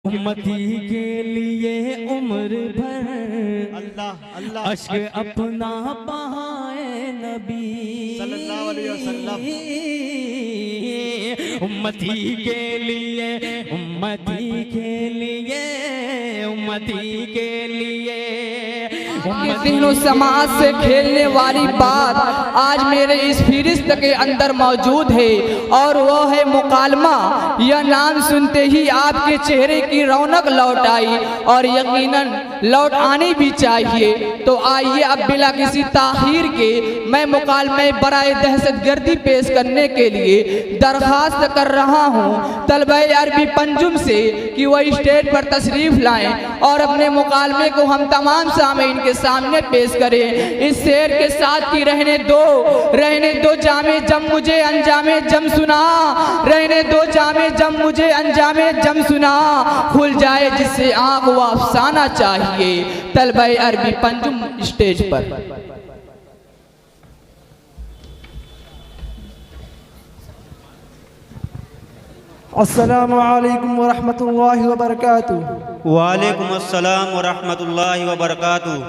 उम्मती के लिए उम्र भर अल्लाह अल्लाह अश्क अपना बहाए नबी सल्लल्लाहु अलैहि वसल्लम। उम्मती के लिए उम्मती के लिए उम्मती के लिए दिनों समाज से खेलने वाली बात आज मेरे इस फहरिस्त के अंदर मौजूद है और वो है मुकालमा। यह नाम सुनते ही आपके चेहरे की रौनक लौट आई और यकीनन लौट आनी भी चाहिए। तो आइए अब बिला किसी ताखीर के मैं मुकालमे बराए दहशतगर्दी पेश करने के लिए दरखास्त कर रहा हूँ तलबे अरबी पंजुम से कि वह स्टेज पर तशरीफ लाएं और अपने मुकालमे को हम तमाम सामीन के सामने पेश करें। इस शेर के साथ की रहने दो जामे जम मुझे अंजामे जम सुना, रहने दो जामे जम मुझे अंजामे जम सुना, खुल जाए जिससे आँख वो अफसाना चाहिए। तलबे अरबी पंजुम स्टेज पर। अस्सलामु अलैकुम वरहमतुल्लाहि वबरकातुहू। वालेकुम अस्सलाम व रहमतुल्लाहि व बरकातुहू।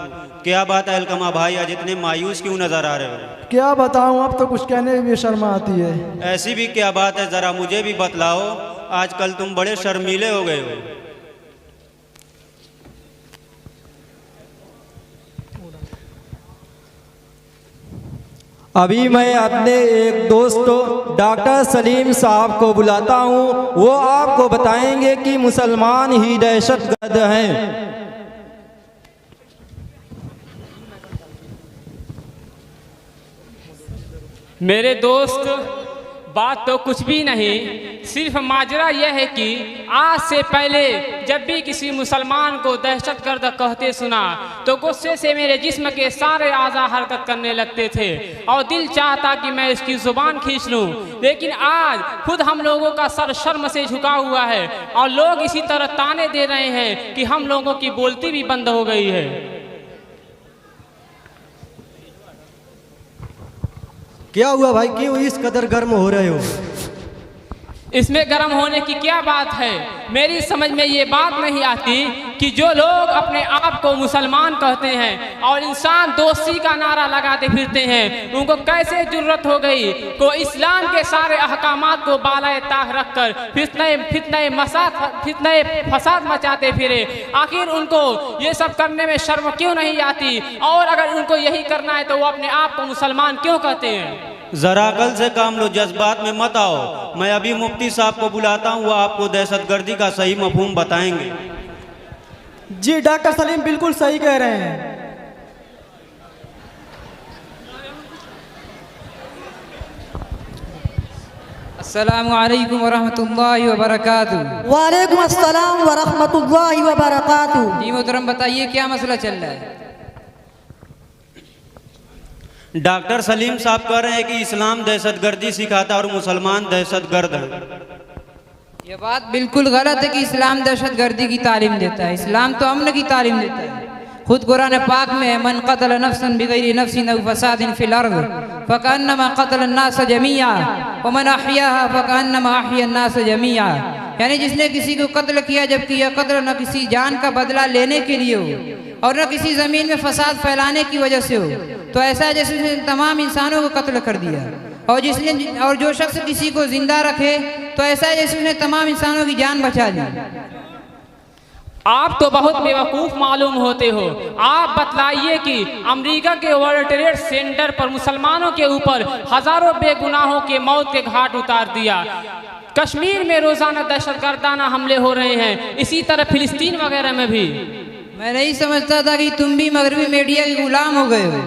क्या बात है अलकमा भाई, आज इतने मायूस क्यों नजर आ रहे हो? क्या बताऊं, अब तो कुछ कहने में भी शर्म आती है। ऐसी भी क्या बात है, जरा मुझे भी बतलाओ। आजकल तुम बड़े शर्मीले हो गए हो। अभी मैं अपने एक दोस्त डॉक्टर सलीम साहब को बुलाता हूँ, वो आपको बताएंगे कि मुसलमान ही दहशतगर्द हैं। मेरे दोस्त, बात तो कुछ भी नहीं, सिर्फ माजरा यह है कि आज से पहले जब भी किसी मुसलमान को दहशतगर्द कहते सुना तो गुस्से से मेरे जिस्म के सारे आज़ा हरकत करने लगते थे और दिल चाहता कि मैं इसकी ज़ुबान खींच लूं। लेकिन आज खुद हम लोगों का सर शर्म से झुका हुआ है और लोग इसी तरह ताने दे रहे हैं कि हम लोगों की बोलती भी बंद हो गई है। क्या हुआ भाई, क्यों इस कदर गर्म हो रहे हो? इसमें गर्म होने की क्या बात है? मेरी समझ में ये बात नहीं आती कि जो लोग अपने आप को मुसलमान कहते हैं और इंसान दोस्ती का नारा लगाते फिरते हैं, उनको कैसे जुर्रत हो गई को इस्लाम के सारे अहकामात को बालाए ताक रखकर फितने फसाद मचाते फिरे। आखिर उनको ये सब करने में शर्म क्यों नहीं आती? और अगर उनको यही करना है तो वो अपने आप को मुसलमान क्यों कहते हैं? जरा अकल से काम लो, जज्बात में मत आओ। मैं अभी मुफ्ती साहब को बुलाता हूँ, वो आपको दहशतगर्दी का सही मफहूम बताएंगे। जी डॉक्टर सलीम बिल्कुल सही कह रहे हैं। अस्सलामु अलैकुम वरहमतुल्लाहि वबरकातुहू। वालेकुम अस्सलाम वरहमतुल्लाहि वबरकातुहू। जी मोहतरम, बताइए क्या मसला चल रहा है? डॉक्टर सलीम साहब कह रहे हैं कि इस्लाम दहशतगर्दी सिखाता है और मुसलमान दहशतगर्द हैं। ये बात बिल्कुल गलत है कि इस्लाम दहशतगर्दी की तालीम देता है। इस्लाम तो अमन की तालीम देता है। खुद कुरान पाक में मन क़तल नफ्सन बिगैरि नफ्सिन औ फ़सादिन फ़िल अर्ज़ फ़कअन्नमा क़तल अन्नास जमीआ व मन अहयाहा फ़कअन्नमा अहया अन्नास जमीआ। यानी जिसने किसी को कत्ल किया जबकि यह कत्ल न किसी जान का बदला लेने के लिए हो और न किसी ज़मीन में फसाद फैलाने की वजह से हो, तो ऐसा जैसे उसने तमाम इंसानों को कत्ल कर दिया। और जो शख्स किसी को जिंदा रखे तो ऐसा जैसे उसने तमाम इंसानों की जान बचा दी। आप तो बहुत बेवकूफ़ मालूम होते हो। आप बतलाइए कि अमेरिका के वर्ल्ड ट्रेड सेंटर पर मुसलमानों के ऊपर हज़ारों बेगुनाहों के मौत के घाट उतार दिया। कश्मीर में रोज़ाना दहशतगर्दाना हमले हो रहे हैं, इसी तरह फिलिस्तीन वगैरह में भी। मैं नहीं समझता था कि तुम भी मगरबी मीडिया के गुलाम हो गए हो।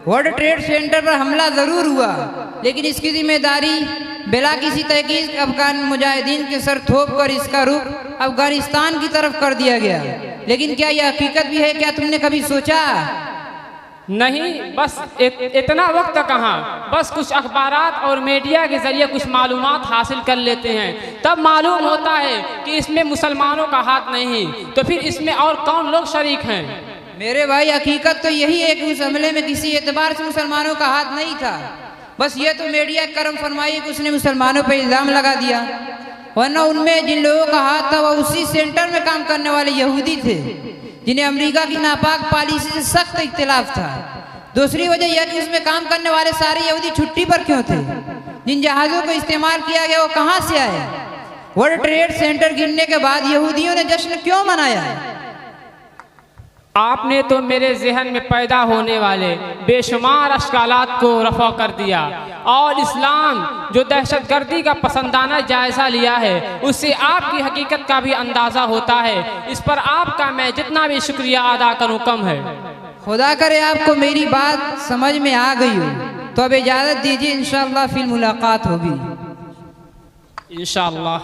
वर्ल्ड ट्रेड सेंटर पर हमला ज़रूर हुआ, लेकिन इसकी जिम्मेदारी बिला किसी तहकीक अफगान मुजाहिदीन के सर थोप कर इसका रुख अफगानिस्तान की तरफ कर दिया गया। लेकिन क्या यह हकीकत भी है? क्या तुमने कभी सोचा? नहीं, बस इतना वक्त कहाँ, बस कुछ अखबारात और मीडिया के जरिए कुछ मालूमात हासिल कर लेते हैं, तब मालूम होता है कि इसमें मुसलमानों का हाथ नहीं, तो फिर इसमें और कौन लोग शरीक हैं? मेरे भाई, हकीकत तो यही है कि उस हमले में किसी एतबार से मुसलमानों का हाथ नहीं था। बस ये तो मीडिया करम फरमाई कि उसने मुसलमानों पर इल्ज़ाम लगा दिया। वरना उनमें जिन लोगों का हाथ था वह उसी सेंटर में काम करने वाले यहूदी थे जिन्हें अमेरिका की नापाक पॉलिसी से सख्त इख्तिलाफ था। दूसरी वजह यह कि उसमें काम करने वाले सारे यहूदी छुट्टी पर क्यों थे? जिन जहाज़ों को इस्तेमाल किया गया वो कहाँ से आए? वर्ल्ड ट्रेड सेंटर गिरने के बाद यहूदियों ने जश्न क्यों मनाया? आपने तो मेरे जहन में पैदा होने वाले बेशुमार अश्कालात को रफ़ा कर दिया और इस्लाम जो दहशतगर्दी का पसंदाना जायज़ा लिया है उससे आपकी हकीकत का भी अंदाज़ा होता है। इस पर आपका मैं जितना भी शुक्रिया अदा करूँ कम है। खुदा करे आपको मेरी बात समझ में आ गई हो तो अब इजाज़त दीजिए, इंशाअल्लाह फिर मुलाकात होगी। इंशाअल्लाह।